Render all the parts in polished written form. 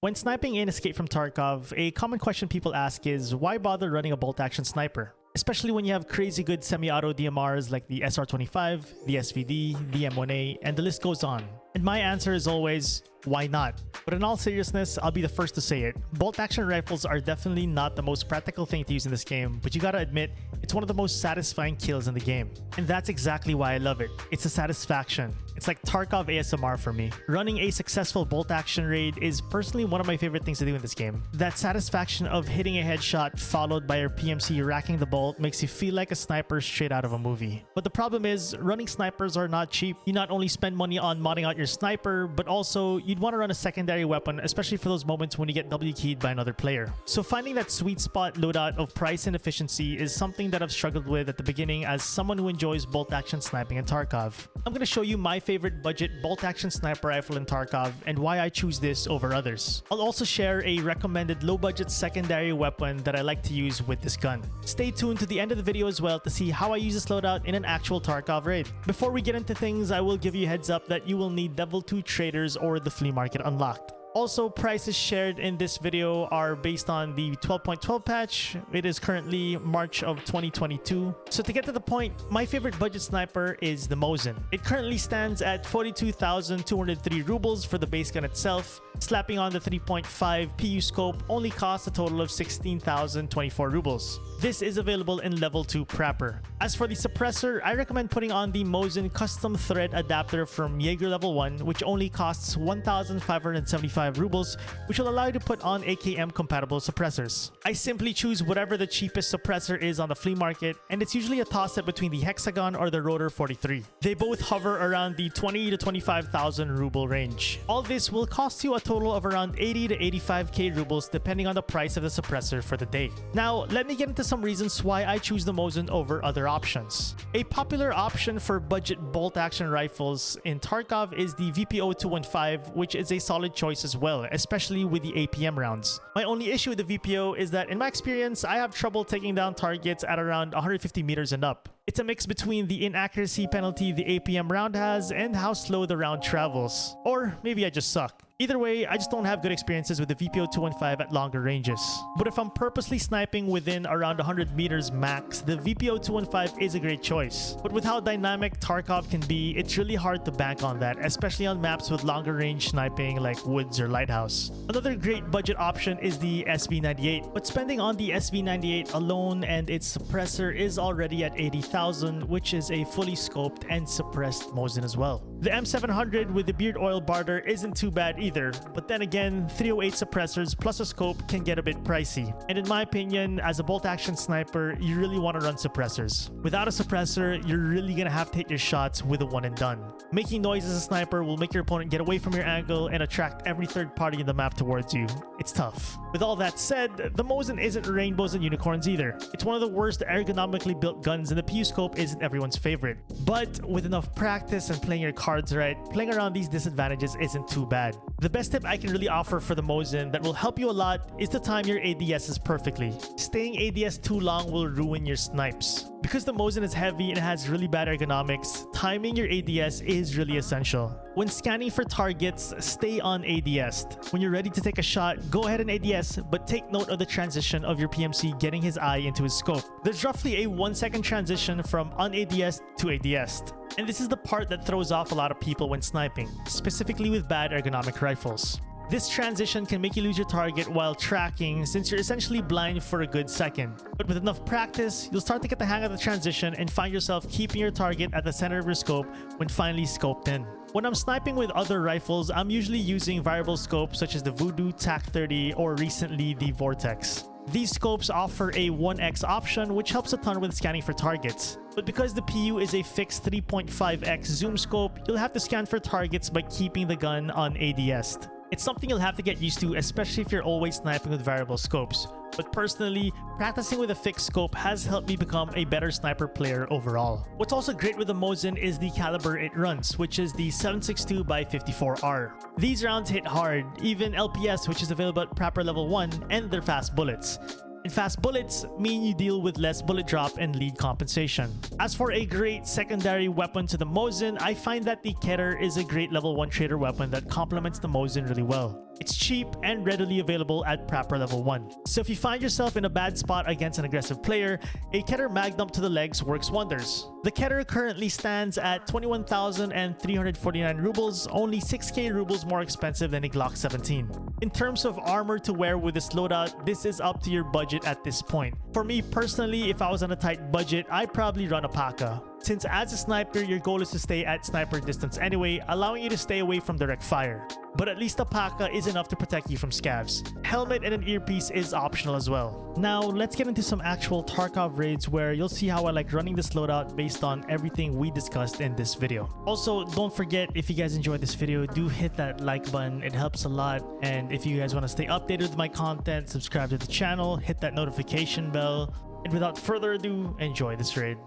When sniping in Escape from Tarkov, a common question people ask is why bother running a bolt-action sniper? Especially when you have crazy good semi-auto DMRs like the SR25, the SVD, the M1A, and the list goes on. And my answer is always, why not? But in all seriousness, I'll be the first to say it. Bolt-action rifles are definitely not the most practical thing to use in this game, but you gotta admit, it's one of the most satisfying kills in the game. And that's exactly why I love it. It's a satisfaction. It's like Tarkov ASMR for me. Running a successful bolt-action raid is personally one of my favorite things to do in this game. That satisfaction of hitting a headshot followed by your PMC racking the bolt makes you feel like a sniper straight out of a movie. But the problem is, running snipers are not cheap. You not only spend money on modding out your sniper, but also you'd want to run a secondary weapon, especially for those moments when you get W-keyed by another player. So finding that sweet spot loadout of price and efficiency is something that I've struggled with at the beginning as someone who enjoys bolt-action sniping in Tarkov. I'm going to show you my favorite budget bolt-action sniper rifle in Tarkov and why I choose this over others. I'll also share a recommended low-budget secondary weapon that I like to use with this gun. Stay tuned to the end of the video as well to see how I use this loadout in an actual Tarkov raid. Before we get into things, I will give you a heads up that you will need Level 2 traders or the flea market unlocked. Also, prices shared in this video are based on the 12.12 patch. It is currently March of 2022. So to get to the point, my favorite budget sniper is the Mosin. It currently stands at 42,203 rubles for the base gun itself. Slapping on the 3.5 PU scope only costs a total of 16,024 rubles. This is available in level 2 Prapper. As for the suppressor, I recommend putting on the Mosin custom thread adapter from Jaeger level 1, which only costs 1,575 rubles, which will allow you to put on AKM compatible suppressors. I simply choose whatever the cheapest suppressor is on the flea market, and it's usually a toss-up between the Hexagon or the Rotor 43. They both hover around the 20 to 25,000 ruble range. All this will cost you a total of around 80 to 85k rubles depending on the price of the suppressor for the day. Now, let me get into some reasons why I choose the Mosin over other options. A popular option for budget bolt-action rifles in Tarkov is the VPO-215, which is a solid choice as well, especially with the APM rounds. My only issue with the VPO is that in my experience, I have trouble taking down targets at around 150 meters and up. It's a mix between the inaccuracy penalty the APM round has and how slow the round travels. Or maybe I just suck. Either way, I just don't have good experiences with the VPO-215 at longer ranges. But if I'm purposely sniping within around 100 meters max, the VPO-215 is a great choice. But with how dynamic Tarkov can be, it's really hard to bank on that, especially on maps with longer range sniping like Woods or Lighthouse. Another great budget option is the SV98, but spending on the SV98 alone and its suppressor is already at 80,000, which is a fully scoped and suppressed Mosin as well. The M700 with the beard oil barter isn't too bad either, but then again, 308 suppressors plus a scope can get a bit pricey. And in my opinion, as a bolt-action sniper, you really want to run suppressors. Without a suppressor, you're really gonna have to hit your shots with a one and done. Making noise as a sniper will make your opponent get away from your angle and attract every third party in the map towards you. It's tough. With all that said, the Mosin isn't rainbows and unicorns either. It's one of the worst ergonomically built guns and the PU scope isn't everyone's favorite. But with enough practice and playing your cards right, playing around these disadvantages isn't too bad. The best tip I can really offer for the Mosin that will help you a lot is to time your ADSs perfectly. Staying ADS too long will ruin your snipes. Because the Mosin is heavy and has really bad ergonomics, timing your ADS is really essential. When scanning for targets, stay on ADS. When you're ready to take a shot, go ahead and ADS, but take note of the transition of your PMC getting his eye into his scope. There's roughly a 1-second transition from un-ADS to ADS. And this is the part that throws off a lot of people when sniping, specifically with bad ergonomic rifles. This transition can make you lose your target while tracking since you're essentially blind for a good second. But with enough practice, you'll start to get the hang of the transition and find yourself keeping your target at the center of your scope when finally scoped in. When I'm sniping with other rifles, I'm usually using variable scopes such as the Voodoo TAC-30 or recently the Vortex. These scopes offer a 1x option, which helps a ton with scanning for targets. But because the PU is a fixed 3.5x zoom scope, you'll have to scan for targets by keeping the gun on ADS. It's something you'll have to get used to, especially if you're always sniping with variable scopes. But personally, practicing with a fixed scope has helped me become a better sniper player overall. What's also great with the Mosin is the caliber it runs, which is the 7.62x54R. These rounds hit hard, even LPS, which is available at Prapper level 1, and they're fast bullets. And fast bullets mean you deal with less bullet drop and lead compensation. As for a great secondary weapon to the Mosin, I find that the Keter is a great level 1 trader weapon that complements the Mosin really well. It's cheap and readily available at Prapor Level 1. So if you find yourself in a bad spot against an aggressive player, a Keter Magnum to the legs works wonders. The Keter currently stands at 21,349 rubles, only 6k rubles more expensive than a Glock 17. In terms of armor to wear with this loadout, this is up to your budget at this point. For me personally, if I was on a tight budget, I'd probably run a Paka. Since as a sniper, your goal is to stay at sniper distance anyway, allowing you to stay away from direct fire. But at least a Paka is enough to protect you from scavs. Helmet and an earpiece is optional as well. Now, let's get into some actual Tarkov raids where you'll see how I like running this loadout based on everything we discussed in this video. Also, don't forget, if you guys enjoyed this video, do hit that like button. It helps a lot. And if you guys want to stay updated with my content, subscribe to the channel, hit that notification bell. And without further ado, enjoy this raid.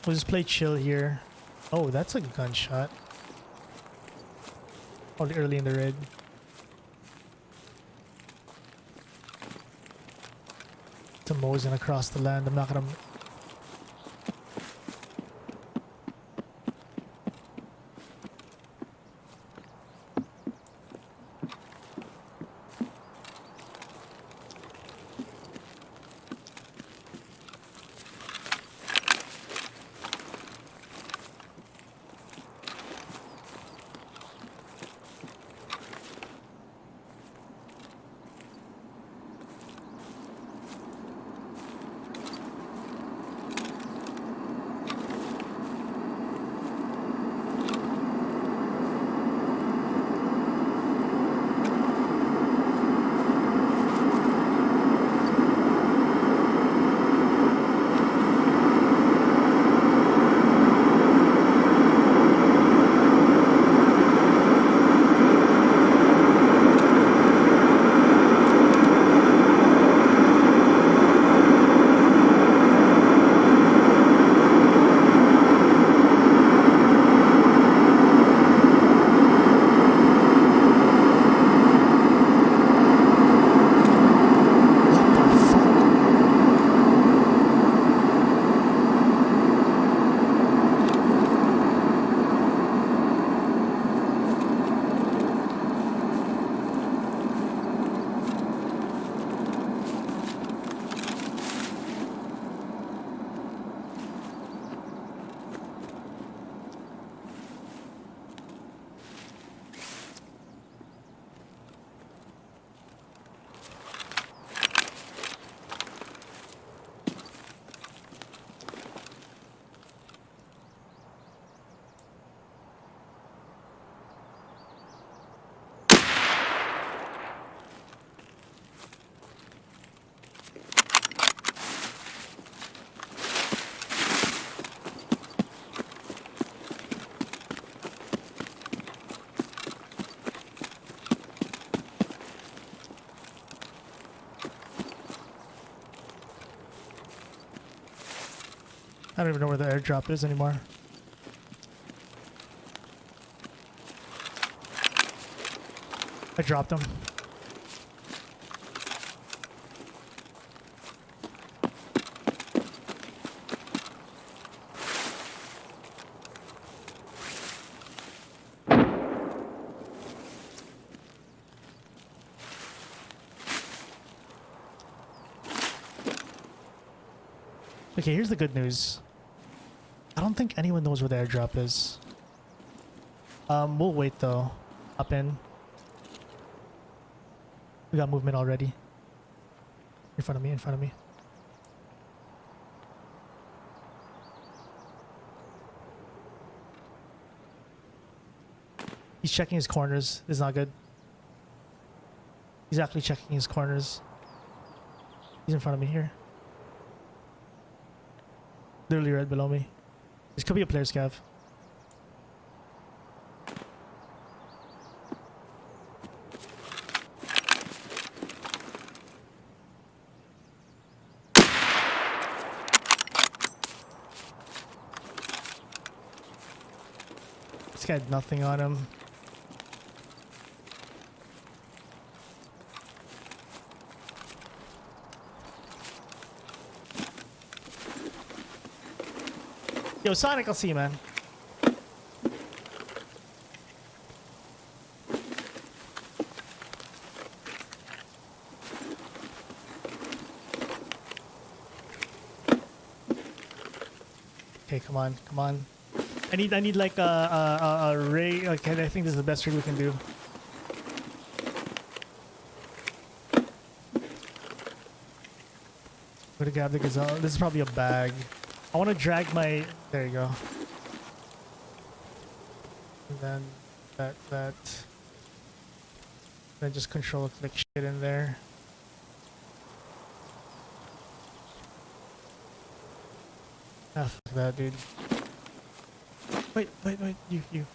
We'll just play chill here. Oh, that's a gunshot. Probably early in the raid. It's a Mosin across the land. I'm not gonna... I don't even know where the airdrop is anymore. I dropped him. Okay, here's the good news. I don't think anyone knows where the airdrop is. We'll wait though. Up in. We got movement already. In front of me, in front of me. He's checking his corners. This is not good. He's actually checking his corners. He's in front of me here. Literally right below me. This could be a player scav. This guy had nothing on him. Yo, Sonic, I'll see you, man. Okay, come on, come on. I need like a ray. Okay, I think this is the best rig we can do. I'm gonna grab the gazelle. This is probably a bag. I want to drag my. There you go. And then that. Then just control click shit in there. Ah, fuck that, dude. Wait, you.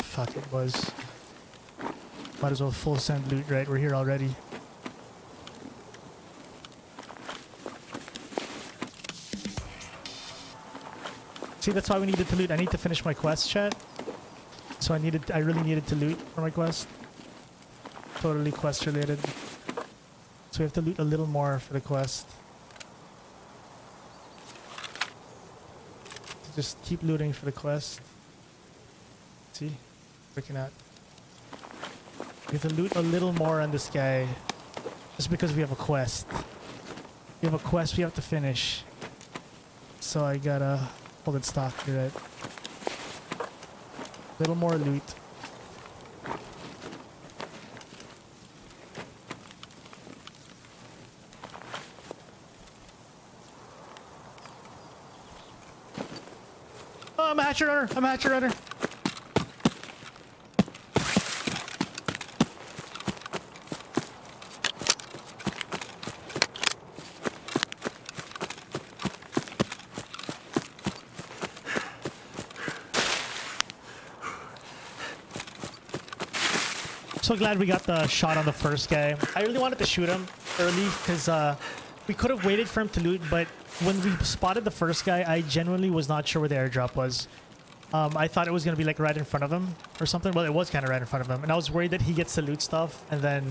Fuck, it was. Might as well full send loot, right? We're here already. See, that's why we needed to loot. I need to finish my quest, chat. So I really needed to loot for my quest. Totally quest related. So we have to loot a little more for the quest. Just keep looting for the quest. See? Looking at. We have to loot a little more on this guy. Just because we have a quest. We have a quest we have to finish. So I gotta hold it stock, you're right. Little more loot. Oh, I'm a hatchet runner! I'm a hatchet runner! So glad we got the shot on the first guy. I really wanted to shoot him early because we could have waited for him to loot, but when we spotted the first guy, I genuinely was not sure where the airdrop was. I thought it was going to be like right in front of him or something. Well, it was kind of right in front of him. And I was worried that he gets to loot stuff and then